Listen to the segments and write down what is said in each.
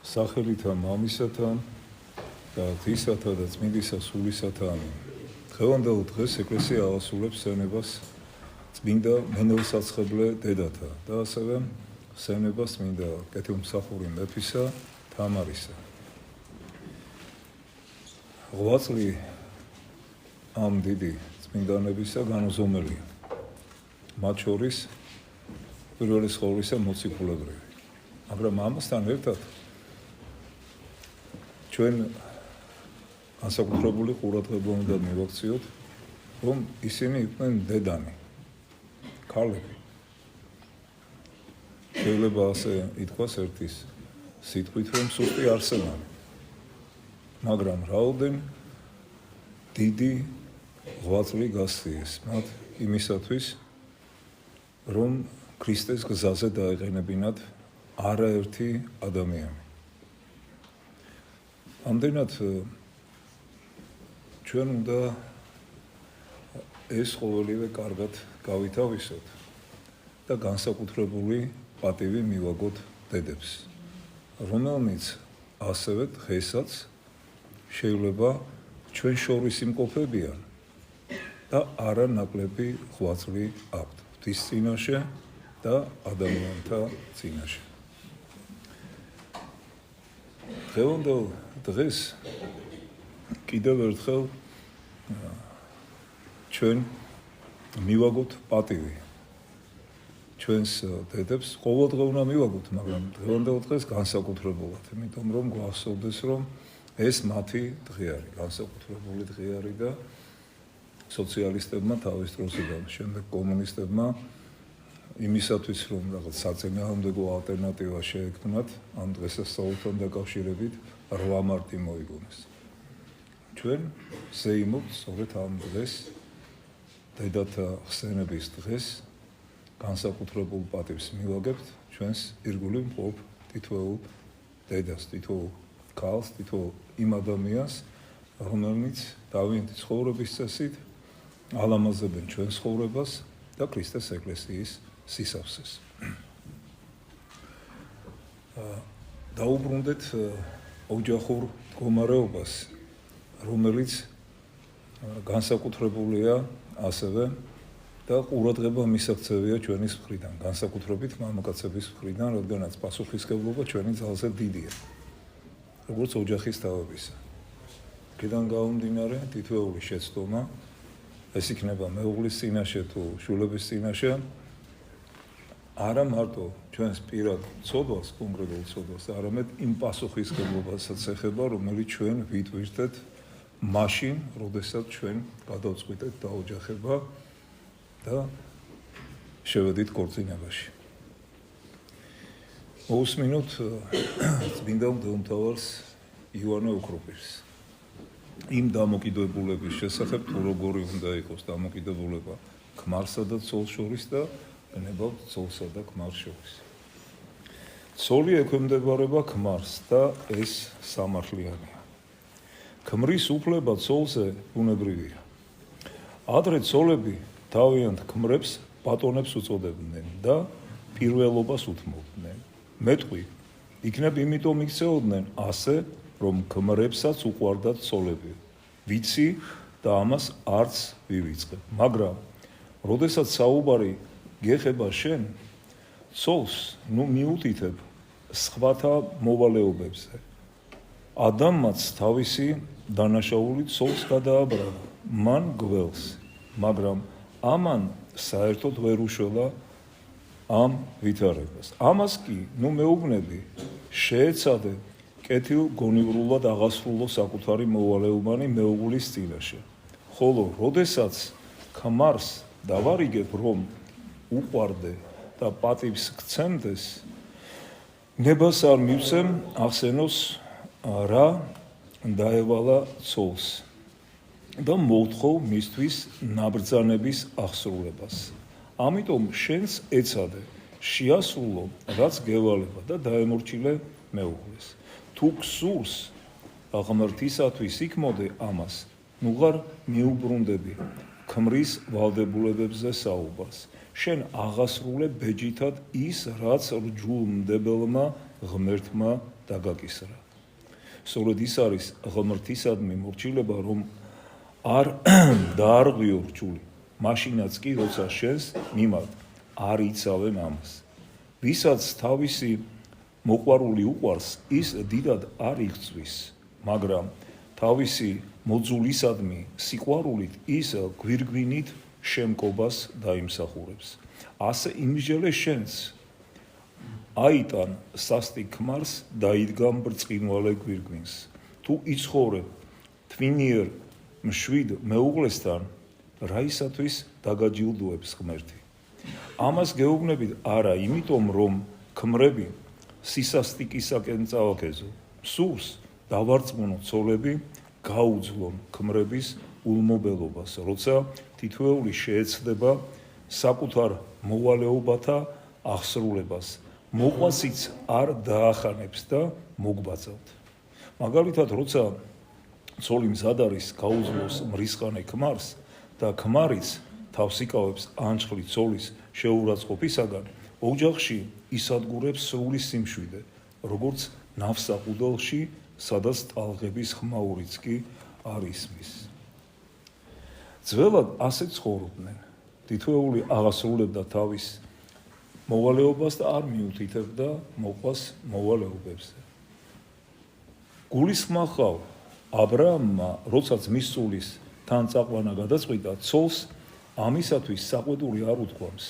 სახელითა მამისათან და ღვთისათა და წმინდისა სულისათა ამინ. დღევანდელ დღეს ეკლესია ავასრულებს სენებას წმინდა მენელსაცხებლე დედათა და ასევე სენებას წმინდა კეთილმსახური მეფისა თამარისა. ღვაწლი ამ დიდი წმინდანებისა განუზომელია. მათ შორის პირველი ცხოვრისა მოციქულებრივი. მაგრამ ამასთან ერთად ჩვენ განსაკუთრებული ყურადღება უნდა მივაქციოთ, რომ ისინი იყვნენ დედანი, ქალები. შეიძლება ასე ითქვას ერთის სიტყვით, რომ სუსტი არსენალი. მაგრამ რაოდენ დიდი ღვაწლი გასწიეს მათ იმისათვის, რომ ქრისტეს გზაზე დაეყენებინათ არაერთი ადამიანი. ამდენად ჩვენ უნდა ეს ყოველივე კარგად გავითავისოთ და განსაკუთრებული პატივი მივაგოთ დედებს, რომელნიც ასევე დღესაც შეიძლება ჩვენ შორის იმყოფებიან და არანაკლები ღვაწლი აქვთ ღვთის წინაშე და ადამიანთა წინაშე. დღევანდელ დღეს კიდევ ერთხელ ჩვენ მივაგოთ პატივი ჩვენს დედებს, ყოველდღე უნდა მივაგოთ, მაგრამ დღევანდელ დღეს განსაკუთრებულად, იმიტომ რომ გვახსოვდეს, რომ ეს მათი დღე არის, განსაკუთრებული დღე არის და სოციალისტებმა თავის დროსიდან, შემდეგ კომუნისტებმა იმისათვის, რომ რაღაც საწინააღმდეგო ალტერნატივა შეექმნათ ამ დღესასწაულთან დაკავშირებით 8 მარტი მოიგონეს. ჩვენ ზეიმობთ სწორედ ამ დღეს, დედათა ხსენების დღეს, განსაკუთრებულ პატივს მივაგებთ ჩვენს ირგვლივ მყოფ თითოეულ დედას, თითოეულ ქალს, თითოეულ იმ ადამიანს, რომელნიც თავიანთი ცხოვრების წესით ალამაზებენ ჩვენ ცხოვრებას და ქრისტეს ეკლესიის სისავსეს. დაუბრუნდეთ ოჯახურ მდგომარეობას, რომელიც განსაკუთრებულია ასევე და ყურადღება მისაქცევია ჩვენის მხრიდან, განსაკუთრებით მამაკაცების მხრიდან, რადგანაც პასუხისმგებლობა ჩვენი ძალზე დიდია, როგორც ოჯახის თავებისა. აქედან გამომდინარე, თითოეული შეცდომა, ეს იქნება მეუღლის წინაშე თუ შვილების წინაშე, არა მარტო ჩვენს პირად ცოდვას, კონკრეტულ ცოდვას, არამედ იმ პასუხისმგებლობასაც ეხება, რომელიც ჩვენ ვიტვირთეთ მაშინ, როდესაც ჩვენ გადავწყვიტეთ დაოჯახება და შევედით ქორწინებაში. მოусმინოთ წმინდა მღვდელმთავარს ივანე ოქროპირს. იმ დამოკიდებულების შესახებ, თუ როგორი უნდა იყოს დამოკიდებულება ქმარსა და ცოლს შორის და ნებავთ ცოლსა და ქმარს შორის. ცოლი ექვემდებარება ქმარს და ეს სამართლიანია. ქმრის უფლება ცოლზე ბუნებრივია. ადრე ცოლები თავიანთ ქმრებს ბატონებს უწოდებდნენ და პირველობას უთმობდნენ. მეტყვი იქნებ იმიტომ იქცეოდნენ ასე, რომ ქმრებსაც უყვარდათ ცოლები. ვიცი და ამას არც ვივიწყებ. მაგრამ, როდესაც საუბარი გეხება შენ, ცოლს მიუთითებ სხვათა მოვალეობებზე. ადამიანს თავისი დანაშაული ცოლს გადააბრალა, მან გველს, მაგრამ ამან საერთოდ ვერ უშველა ამ ვითარებას. ამას კი, მეუბნები, შეეცადე კეთილ გონივრულად აღასრულო საკუთარი მოვალეობანი მეუღლის წინაშე. ხოლო, როდესაც ქმარს დავარიგებ, რომ უყვარდე და პატივს გცემდეს, ნებას არ მივცემ ახსენოს რა დაევალა ცოლს და მოვთხოვ მისთვის ნაბრძანების აღსრულებას. ამიტომ შენს ეცადე შეასრულო, რაც გევალება და დაემორჩილე მეუღლეს. თუ გსურს ღმრთისათვის იქმოდე ამას, ნუღარ მიუბრუნდები ქმრის ვალდებულებებზე საუბარს. შენ აღასრულე ბეჯითად ის, რაც რჯულმდებელმა ღმერთმა დაგაკისრა. სწორედ ის არის ღმრთისადმი მორჩილება, რომ არ დაარღვიო რჯული, მაშინაც კი როცა შენს მიმართ არ იცავენ ამას. ვისაც თავისი მოყვარული უყვარს, ის დიდად არ იღწვის, მაგრამ თავისი მოძულისადმი სიყვარულით ის გვირგვინით შემკობას დაიმსახურებს. ასე იმსჯელე შენს აიტან სასტიკ ქმარს დაიდგა ბრწყინვალე გვირგვინს. თუ იცხოვრებ თვინიერ მშვიდ მეუღლესთან, რაისათვის დაგაჯილდოებს ღმერთი. ამას გეუბნებით არა იმიტომ, რომ ქმრები სისასტიკისაკენ წავაქეზო, სურს დავარწმუნო ცოლები გაუძლონ ქმრების ულმობელობას, როცა თითოეული შეეცდება საკუთარ მოვალეობათა აღსრულებას, მოყვასიც არ დაახანებს და მოგბაძავთ. მაგალითად, როცა ცოლი მზად არის გაუძლოს მრისხანე ქმარს და ქმარიც თავს იკავებს ანჩხლი ცოლის შეურაცხყოფისაგან, ოჯახში ისადგურებს სრული სიმშვიდე, როგორც ნავსაყუდელში, სადაც ტალღების ხმაურიც კი არ ისმის. ძველად ასე ცხოვრობდნენ. თითოეული აღასრულებდა თავის მოვალეობას და არ მიუთითებდა მოყვას მოვალეობებზე. გულისხმა ხავ აბრაამმა, როდესაც მის სულის თან წაყვანა გადაწყვიტა, ცოლს ამისათვის საყვედური არ უთქვამს.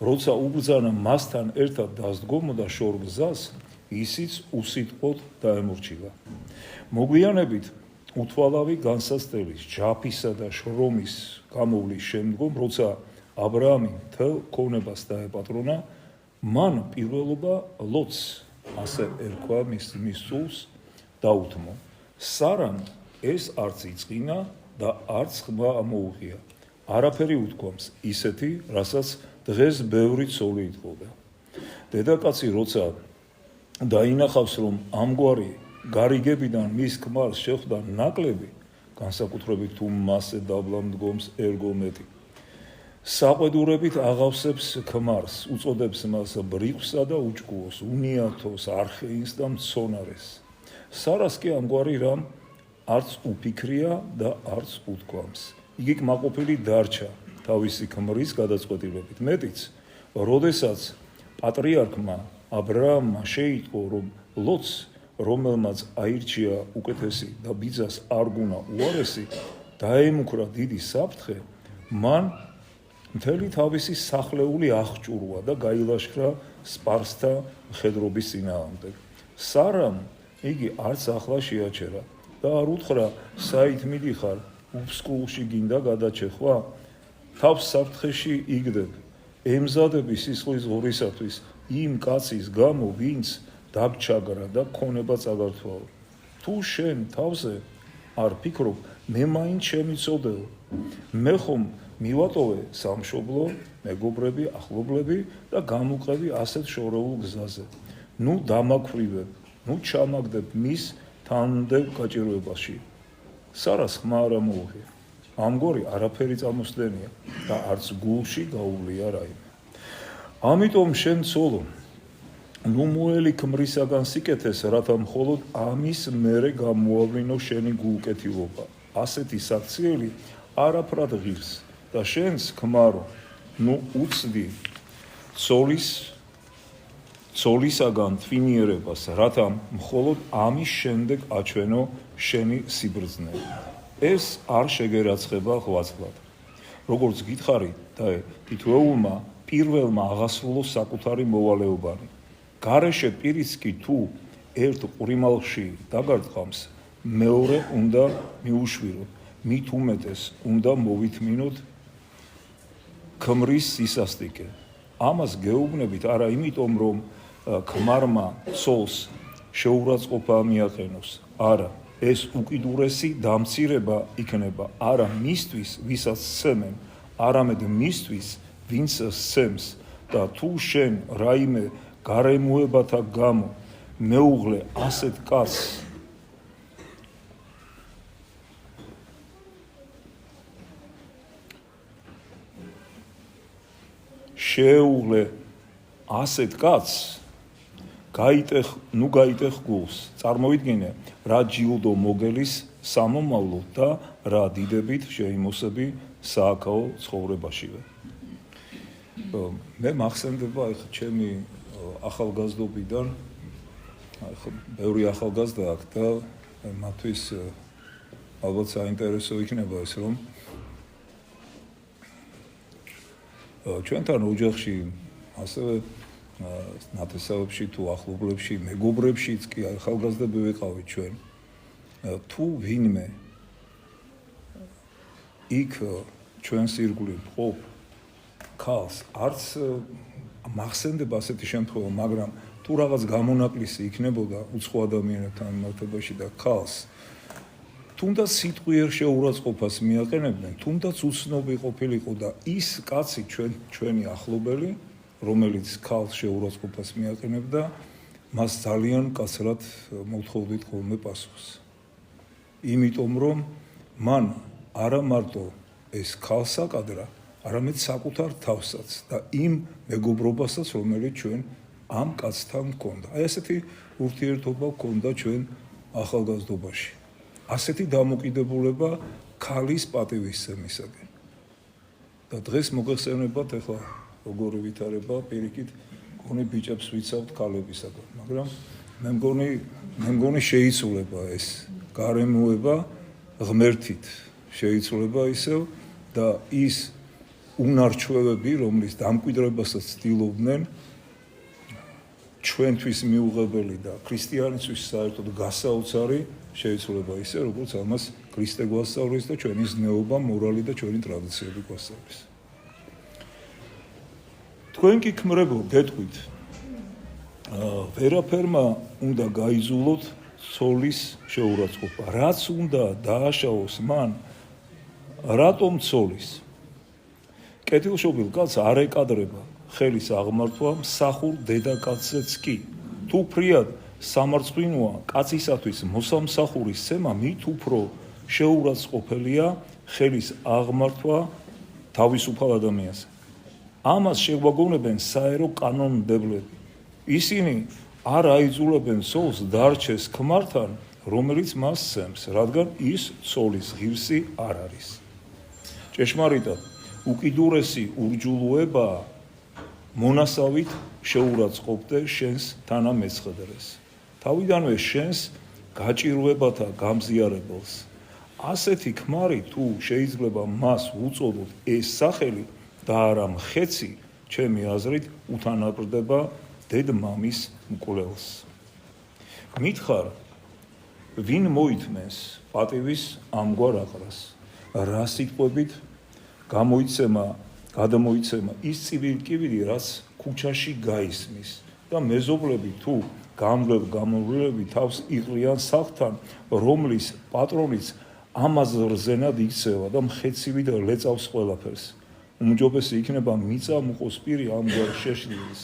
როცა უბრძანა მასთან ერთად დასდგომოდა შორ გზას, ისიც უსიტყვოდ დაემორჩილა. მოგვიანებით უთვალავი განსასწრების, ჯაფისა და შრომის გამოვლის შემდგომ, როცა აბრაამი მთელ ქონებას დაეპატრონა, მან პირველობა ლოტს, ასე ერქვა მის სულს, დაუთმო. სარამ ეს არც იწყინა და არც ხმა ამოუღია. არაფერი უთქვამს ისეთი, რასაც დღეს ბევრი ცოლი ითხოვდა. დედაკაცი როცა დაინახავს, რომ ამგვარი გარიგებიდან მის ქმარს შეხვდა ნაკლები, განსაკუთრებით თუ მასზე დაბლა მდგომს ერგო მეტი, საყვედურებით აღავსებს ქმარს, უწოდებს მას ბრიყვსა და უჭკუოს, უნიათოს, არხეინს და მცონარეს. სარას კი ამგვარი რამ არც უფიქრია და არც უთქვამს. იგი კმაყოფილი დარჩა თავისი ქმრის გადაწყვეტილებით. მეტიც, როდესაც პატრიარქმა აბრაამმა შეიტყო, რომ ლოტს, რომელმაც აირჩია უკეთესი და ბიძას არ გუნა უარესი, დაემუქრა დიდი საფრთხე, მან მთელი თავისი სახლეული აღჭურვა და გაილაშქრა სპარსთა მხედრობის წინააღმდეგ. სარამ იგი არც ახლა შეაჩერა და არ უთხრა, საით მიდიხარ, უბსკულში გინდა გადაჩეხვა, თავს საფრთხეში იგდებ, ემზადები სისხლის ღორისათვის იმ კაცის გამო, ვინც დაგჩაგრა და ქონება წაგართვაო. თუ შენ თავზე არ ფიქრობ, მე მაინც შემიცოდეო. მე ხომ მივატოვე სამშობლო, მეგობრები, ახლობლები და გამუყევი ასეთ შორეულ გზაზე. ნუ დამაქვრივებ, ნუ ჩამაგდებ მის თანმდევ გაჭირვებაში. სარას ხმა არ ამოუღია. ამგვარი არაფერი წამოსდენია და არც გულში გაუვლია რაიმე. ამიტომ შენ ცოლო, ნუ მოელი ქმრისაგან სიკეთეს, რათა მხოლოდ ამის მერე გამოავლინო შენი გულკეთილობა. ასეთი საქციელი არაფრად ღირს და შენს ქმარო, ნუ უცდი ცოლისაგან თვინიერებას, რათა მხოლოდ ამის შემდეგ აჩვენო შენი სიბრძნე. ეს არ შეგერაცხება ღვაწლად. როგორც გითხარი და თითოეულმა პირველმა აღასრულოს საკუთარი მოვალეობანი. გარეშე პირიც კი თუ ერთ ყურიმალში დაგარტყამს, მეორე უნდა მიუშვიროთ, მით უმეტეს უნდა მოვითმინოთ ქმრის სისასტიკე. ამას გეუბნებით არა იმიტომ, რომ ქმარმა ცოლს შეურაცხყოფა მიაყენოს, არა, ეს უკიდურესი დამცირება იქნება არა მისთვის, ვისაც სცემენ, არამედ მისთვის, ვინც სცემს და თუ შენ რაიმე გარემოებათა გამო მეუღლე ასეთ კაცს შეუღლე ასეთ კაცს გაიტეხ გულს, წარმოვიდგინე, რა ჯილდო მოგელის სამომავლოდ და რა დიდებით შეიმოსები სააქაო ცხოვრებაშივე. მე მახსენდება ახლა ჩემი ახალგაზრდობიდან, ახლა ბევრი ახალგაზრდა აქვს და მათთვის ალბათ საინტერესო იქნება ეს, რომ ჩვენთან ოჯახში ასევე ნათესავებში თუ ახლობლებში, მეგობრებშიც კი ახალგაზრდები ვიყავით ჩვენ. თუ ვინმე იქ ჩვენს ირგვლივ ყოფ ქალს, არც მახსენდება ასეთი შემთხვევა, მაგრამ თუ რაღაც გამონაკლისი იქნებოდა უცხო ადამიანებთან მიმართებაში და ქალს თუნდაც სიტყვიერ შეურაცხყოფას მიაყენებდნენ, თუნდაც უცნობი ყოფილიყო და ის კაცი ჩვენი ახლობელი, რომელიც ქალს შეურაცხყოფას მიაყენებდა, მას ძალიან კაცრად მოვთხოვდით ხოლმე პასუხს. იმიტომ რომ მან არა მარტო ეს ქალს აკადრა, არამედ საკუთარ თავსაც და იმ მეგობრობასაც, რომელიც ჩვენ ამ კაცთან მქონდა. აი ესეთი ურთიერთობა მქონდა ჩვენ ახალგაზრდობაში. ასეთი დამოკიდებულება ქალის პატივისცემისაგან. და დღეს მოგეხსენებათ ახლა როგორი ვითარება პირიქით მგონი ბიჭებს ვიცავთ ქალებისაგან, მაგრამ მე მგონი შეიცვლება ეს გარემოება ღმერთით შეიცვლება ისევ და ის უნარჩვევები, რომლის დამკვიდრებასაც ცდილობდნენ ჩვენთვის მიუღებელი და ქრისტიანისთვის საერთოდ გასაოცარი შეიცვლება ისე, როგორც ამას ქრისტე გვასწავლის და ჩვენი ზნეობა, მორალი და ჩვენი ტრადიციები გვასწავლის. თქვენ კი ქმრებო გეტყვით, ვერაფერმა უნდა გაიზულოთ ცოლის შეურაცხყოფა. რაც უნდა დააშაოს მან, რატომ ცოლის? კეთილშობილ კაცს არ ეკადრება ხელის აღმართვა მსახურ დედაკაცზეც კი. თუ ფრიად სამარცხვინოა კაცისათვის მოსამსახურის სემა, მით უფრო შეურაცხყოფელია ხელის აღმართვა თავისუფალ ადამიანზე. ამას შეგვაგონებენ საერო კანონმდებლები. ისინი არ აიძულებენ ცოლს დარჩეს ქმართან, რომელიც მას სცემს, რადგან ის ცოლის ღირსი არ არის. ჭეშმარიტად, უკიდურესი ურჯულოებაა მონასავით შეურაცხყოფდე შენს თანამეცხედრეს. თავიდანვე შენს გაჭირვებათა გამზიარებელს. ასეთი ქმარი თუ შეიძლება მას უწოდოთ ეს სახელი და არა მხეცი, ჩემი აზრით უთანაბრდება დედ-მამის მკვლელს. მითხარ, ვინ მოითმენს პატივის ამგვარ აყრას? რა სიტყვებით გადამოიცემა ის წივილი, რაც ქუჩაში გაისმის და მეზობლები თუ გამგებლები თავს იყრიან სახლთან, რომლის პატრონიც ამაზრზენად იქცევა და მხეცივით ლეწავს ყველაფერს. უმჯობესი იქნება მიწა მოყოს პირი ამგვარ შეშლილის,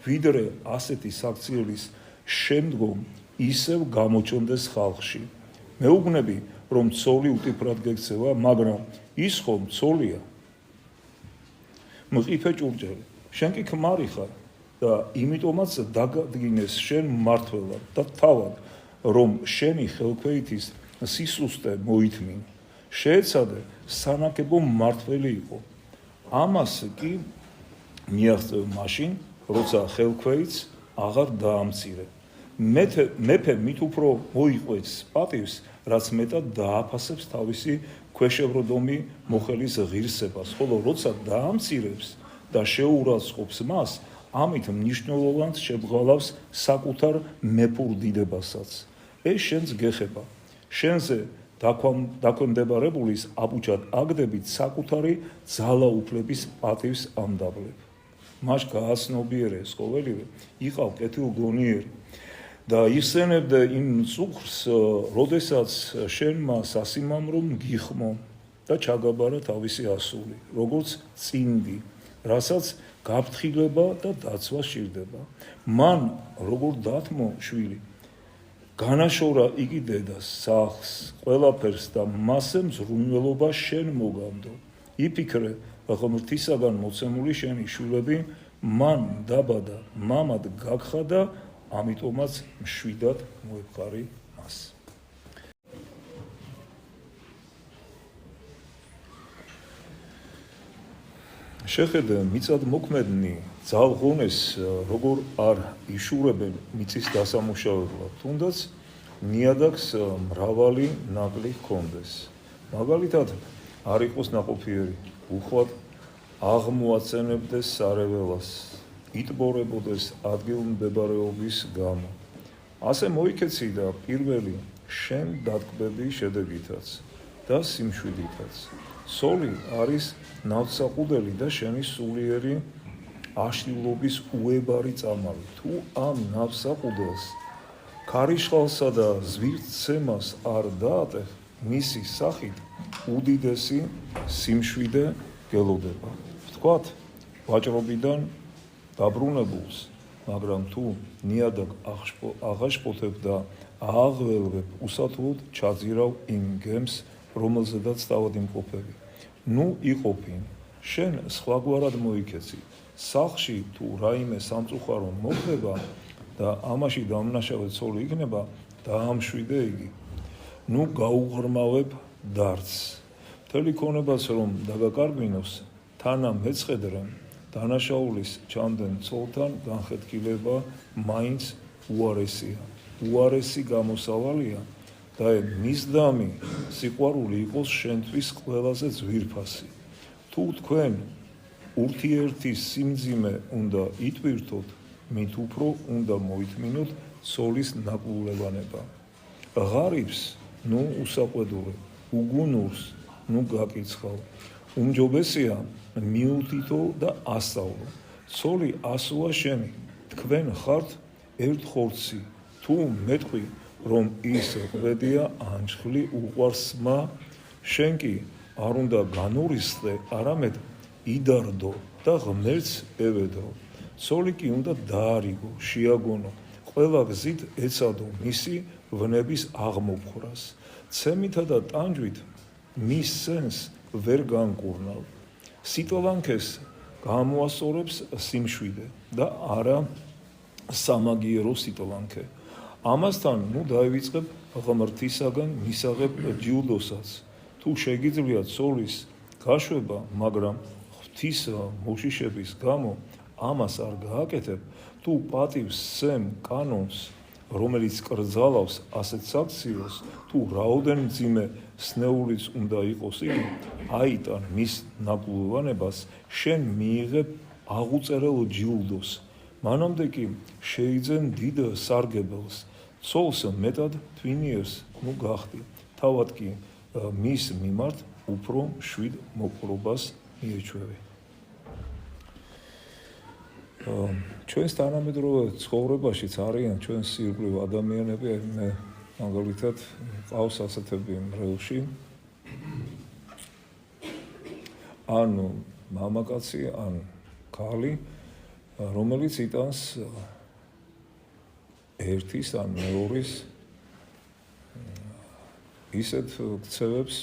ვიდრე ასეთი საქციელის შემდგომ ისევ გამოჩნდეს ხალხში. მეუბნები, რომ ცოლი უტიფრად გექცევა, მაგრამ ის ხომ ცოლია. მყიფე ჭურჭელი, შენ კი ქმარი ხარ და იმიტომაც დაგადგინეს შენ მმართველად და თავად, რომ შენი ხელქვეითის სისუსტე მოითმინე. შეეცადე სანაკებო მმართველი იყო. ამას კი მიაღწევ მაშინ, როცა ხელქვეითს აღარ დაამცირე. მეფე მით უფრო მოიყვეს პატივს, რაც მეტად დააფასებს თავისი ქვეშევრდომი მოხელის ღირსებას, ხოლო როცა დაამცირებს და შეურაცხყოფს მას, ამით მნიშვნელოვნად შებღალავს საკუთარ მეფურ დიდებასაც. ეს შენს გეხება. შენზე დაქვემდებარებულის აბუჩად აგდებით საკუთარი ძალაუფლების პატივს ამდაბლებ. მას გააცნობიერე ეს ყოველივე, იყავ კეთილგონიერი და იხსენებდა იმ წუხრს, როდესაც შენმა სასიმამრომ გიხმო და ჩაგაბარა თავისი ასული, როგორც წინდი, რასაც გაფრთხილება და დაცვა სჭირდება. მან როგორ დათმო შვილი, განაშორა იგი დედას, სახლს, ყველაფერს და მასე მზრუნველობა შენ მოგამდო. იფიქრე, ღმრთისაგან მოცემული შენი შვილები მან დაბადა, მამად გაგხადა, ამიტომაც მშვიდად მოეპყარი მას. შეხედე მიწად მოქმედნი ძალღონეს როგორ არ იშურებენ მიწის დასამუშავებლად, თუნდაც ნიადაგს მრავალი ნაკლი ჰქონდეს. მაგალითად, არ იყოს ნაყოფიერი, უხვად აღმოაცენებდეს სარეველას, იტბორებოდეს ადგილმდებარეობის გამო. ასე მოიქეცი და პირველი შენ დათქმების შედეგითაც და სიმშვიდითაც. სოლი არის ნავსაყუდელი და შენი სულიერი აშლილობის უებარი წამალი. თუ ამ ნავსაყუდელს ქარიშხალსა და ზვირთცემას არ დაატეხ, მისი სახით უდიდესი სიმშვიდე გელოდება. ვთქვათ, ვაჭრობიდან დაბრუნებულს, მაგრამ თუ ნიადაგ აღაშფოთებ და ააღველვებ, უსათუოდ ჩაძირავ იმ გემს, რომელზედაც თავად იმყოფები. ნუ იყოფინ, შენ სხვაგვარად მოიქეცი. სახლში თუ რაიმე სამწუხარო მოხდება და ამაში დამნაშავე ცოლი იქნება, დაამშვიდე იგი. ნუ გაუღრმავებ დარდს. მთელი ქონებას რომ დაგაკარგვინოს, თანამ მეცხედრემ, დანაშაულის ჩამდენ ცოლთან განხეთქილება მაინც უარესია. უარესი გამოსავალია და მისდამი სიყვარული იყოს შენთვის ყველაზე ძვირფასი. თუ თქვენ ურთიერთის სიმძიმე უნდა იტვირთოთ, მით უფრო უნდა მოითმინოთ ცოლის ნაკლებანება. ღარიბს ნუ უსაყვედურე, უგუნურს ნუ გაკიცხავ. უმჯობესია მიუთითო და ასწავლო. ცოლი ასოა შენი, თქვენ ხართ ერთ ხორცი. თუ მეტყვი რომ ის ღვედია ანჩხლი უყვარსმა, შენ კი არ უნდა განურისხდე, არამედ იდარდო და ღმერთს ევედრო. ცოლი კი უნდა დაარიგო, შეაგონო, ყველა გზით ეცადო მისი ვნების აღმოფხვრას. ცემითა და ტანჯვით მის სენს ვერ განკურნავ. სიტოლანქეს გამოასწორებს სიმშვიდე და არა სამაგიერო სიტოლანქე. ამასთან ნუ დაივიწყებ ღმრთისაგან მისაღებ ჯილდოსაც. თუ შეგიძლია ცოლის გაშვება, მაგრამ ღვთის მოშიშების გამო ამას არ გააკეთებ, თუ პატივს სცემ კანონს, რომელიც კრძალავს ასეთ საქციელს, თუ რაოდენ მძიმე სნეულიც უნდა იყოს იგი, აიტან მის ნაკლებობას, შენ მიიღებ აღუწერელ ჯილდოს. მანამდე კი შეიძენ დიდ სარგებელს. ცოლს მეტად თვინიერს ნუ გახდი, თავად კი მის მიმართ უფრო მშვიდ მოპყრობას მიეჩვევი. ჩვენს თანამედროვე ცხოვრებაშიც არიან ჩვენს ირგვლივ ადამიანები, მე მაგალითად ყავს ასეთები მრევლში. ან მამაკაცი, ან ქალი, რომელიც იტანს ერთის ან მეორის ისეთ ქცევებს,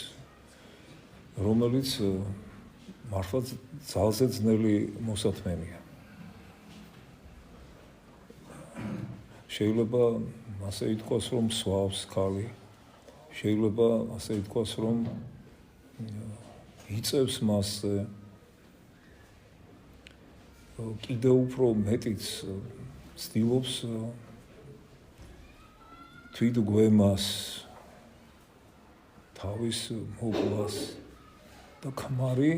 რომელიც მართლაც ძალზე ძნელი მოსათმენია. შეიძლება ასე ითქვას, რომ სვავს ქალი, შეიძლება ასე ითქვას, რომ იწევს მასზე, კიდევ უფრო მეტიც ცდილობს თვითგვემას, თავის მოკვლას და ქმარი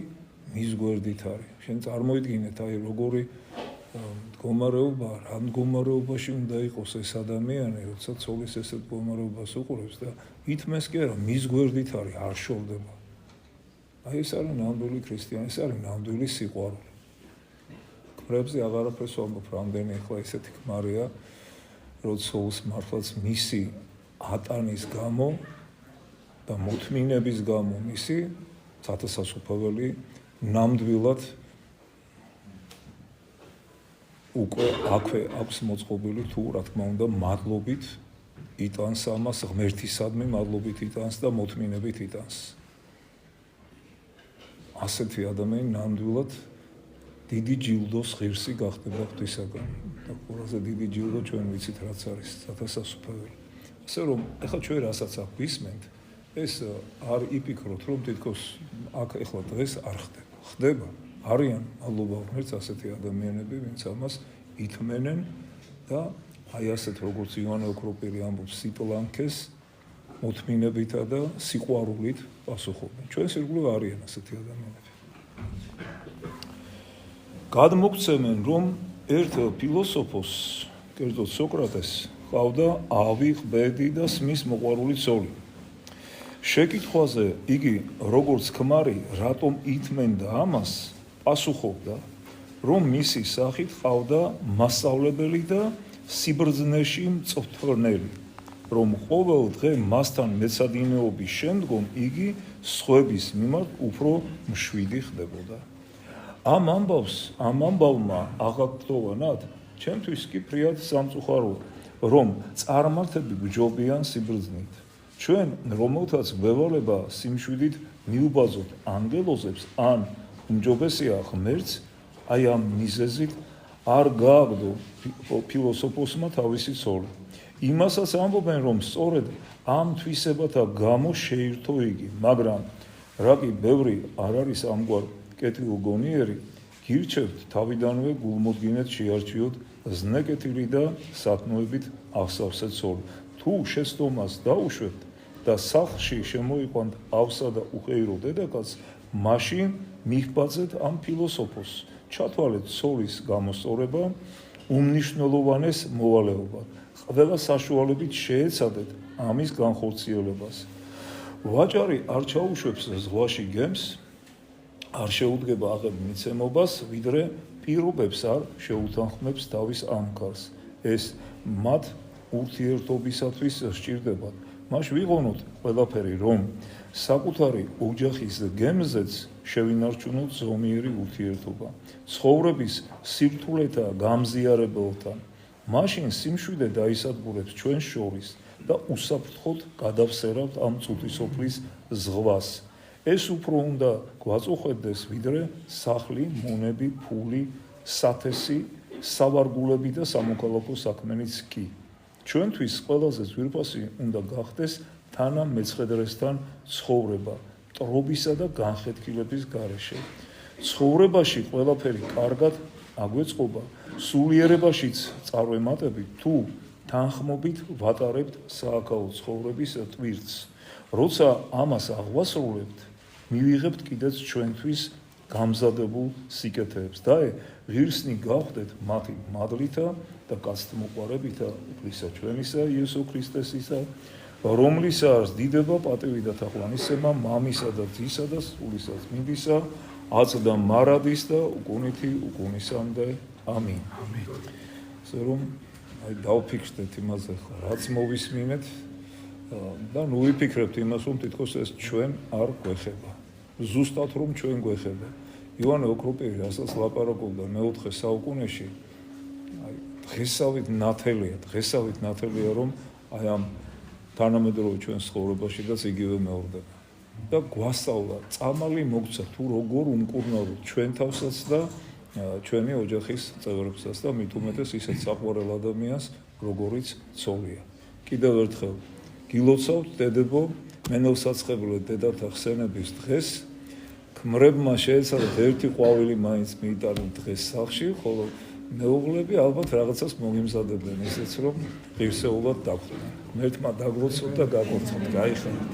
მის გვერდით არის. შენ წარმოიდგინეთ, აი როგორი მდგომარეობა, რა მდგომარეობაში უნდა იყოს ეს ადამიანი, როცა ცოლის ესეთ მდგომარეობას უყურებს და ითმეს კი არა, მის გვერდით არის, არ შორდება. აი ეს არის ნამდვილი ქრისტიანი, ეს არის ნამდვილი სიყვარული. ქმრებზე აღარაფერს ვამბობ, რამდენი ახლა ესეთი ქმარია, რომ ცოლს მართლაც მისი ატანის გამო და მოთმინების გამო მისი სათასასუფეველი ნამდვილად უკვე აქვე აქვს მოწყობილი, თუ რა თქმა უნდა მადლობით იტანს ამას, ღმერთისადმი მადლობით იტანს და მოთმინებით იტანს. ასეთი ადამიანი ნამდვილად დიდი ჯილდოს ღირსი გახდება ღვთისაგან და ყველაზე დიდი ჯილდო ჩვენ ვიცით რაც არის სათასასუფეველი. ასე რომ ეხლა ჩვენ რასაც აქ ვისმენთ ეს არ იფიქროთ რომ თითქოს აქ ეხლა დღეს არ ხდება. ხდება, არიან მადლობა ღმერთს ასეთი ადამიანები, ვინც ამას ითმენენ და აი ასეთ როგორც ივანე ოქროპირი ამბობს სიპლანკეს მოთმინებითა და სიყვარულით პასუხობენ. ჩვენს ირგვლივ არიან ასეთი ადამიანები. გადმოგცემენ რომ ერთ ფილოსოფოსს, კერძოდ სოკრატეს, ყავდა ავი, ყბედი და სმის მოყვარული ცოლი. შეკითხვაზე იგი როგორც ქმარი რატომ ითმენდა ამას, პასუხობდა, რომ მისი სახით ყავდა მასწავლებელი და სიბრძნეში მწვრთნელი, რომ ყოველ დღე მასთან მეცადინეობის შემდგომ იგი სხვების მიმართ უფრო მშვიდი ხდებოდა. ამ ამბავმა აღაქრთოვანად ჩემთვის კი ფრიად სამწუხაროა, რომ წარმართები გჯობიან სიბრძნით. ჩვენ რომელთაც გვევალება სიმშვიდით მიუბაზოთ ანგელოზებს ან უმჯობესია ღმერთს, აი ამ მიზეზით არ გააგდო ფილოსოფოსმა თავისი ცოლი. იმასაც ამბობენ, რომ სწორედ ამ თვისებათა გამო შეირთო იგი, მაგრამ რა კი ბევრი არ არის ამგვარ კეთილგონიერი, გირჩევთ თავიდანვე გულმოდგინედ შეარჩიოთ ზნეკეთილი და სათნოებით აღსავსე ცოლი. თუ შეცდომას დაუშვებთ და სახლში შემოიყვანთ ავსა და უხეირო დედაკაცს, მაშინ მიჰბაძეთ ამ ფილოსოფოსს, ჩათვალეთ ცოლის გამოსწორება, უმნიშვნელოვანეს მოვალეობა. ყველა საშუალებით შეეცადეთ ამის განხორციელებას. ვაჭარი არ ჩაუშვებს ზღვაში გემს, არ შეუდგება აღებ მიცემობას, ვიდრე პირობებს არ შეუთანხმებს თავის ამქარს. ეს მათ ურთიერთობისათვის სჭირდებათ. მას ვიღონოთ ყველაფერი, რომ საკუთარი ოჯახის გემზეც შევინარჩუნოთ ზომიერი ურთიერთობა. ცხოვრების სირთულეთა გამზიარებელთან, მაშინ სიმშვიდე დაისადგურებს ჩვენ შორის და უსაფრთხოდ გადავსერავთ ამ წუთისოფლის ზღვას. ეს უფრო უნდა გვაწუხებდეს, ვიდრე სახლი, მონები, ფული, სათესი, სავარგულები და სამოქალაქო საქმენიც კი. ჩვენთვის ყველაზე ძვირფასი უნდა გახდეს თანამეცხედრესთან ცხოვრება, ტრობისა და განხეთქილების გარეშე. ცხოვრებაში ყველაფერი კარგად აგვეწყობა, სულიერებაშიც წარვემატებით თუ თანხმობით ვატარებთ სააქაო ცხოვრების ტვირთს. როცა ამას აღვასრულებთ, მივიღებთ კიდეც ჩვენთვის გამზადებულ სიკეთეებს და ღირსნი გავხდეთ მათი მადლითა და კაცთმოყვარებითა უფლისა ჩვენისა იესო ქრისტესისა, რომლისა არის დიდება, პატივი და თაყვანისება მამისა და ძისა და სულისა წმინდისა, აწდა მარადის და უკუნითი უკუნისამდე. ამინ. ასე რომ აი დავფიქრდეთ იმაზე, რაც მოვისმინეთ და ნუ ვიფიქრებთ იმას, რომ თითქოს ეს ჩვენ არ გვეხება. ზუსტად რომ ჩვენ გვეხება. ივანე ოქროპირი რასაც ლაპარაკობდა მე-4 საუკუნეში, აი დღესავით ნათელია, რომ აი ამ თანამედროვე ჩვენ ცხოვრებაშიც იგივე მეორდება. და გვასწავლა, წამალი მოგცა თუ როგორ უმკურნალოთ ჩვენ თავსაც და ჩვენი ოჯახის წევრებსაც და მით უმეტეს ისეთ საყვარელ ადამიანს, როგორიც ცოლია. კიდევ ერთხელ გილოცავთ დედებო, მენელსაცხებლე დედათა ხსენების დღეს, ქმრებმა შეეცადათ ერთი ყვავილი მაინც მიიტანონ დღეს სახლში, ხოლო მეუღლები ალბათ რაღაცას მომიმზადებენ, ისეც რომ ღირსეულად დაგვხვდნენ. ღმერთმა დაგლოცოთ და გაგორცხოთ, გაიხარეთ.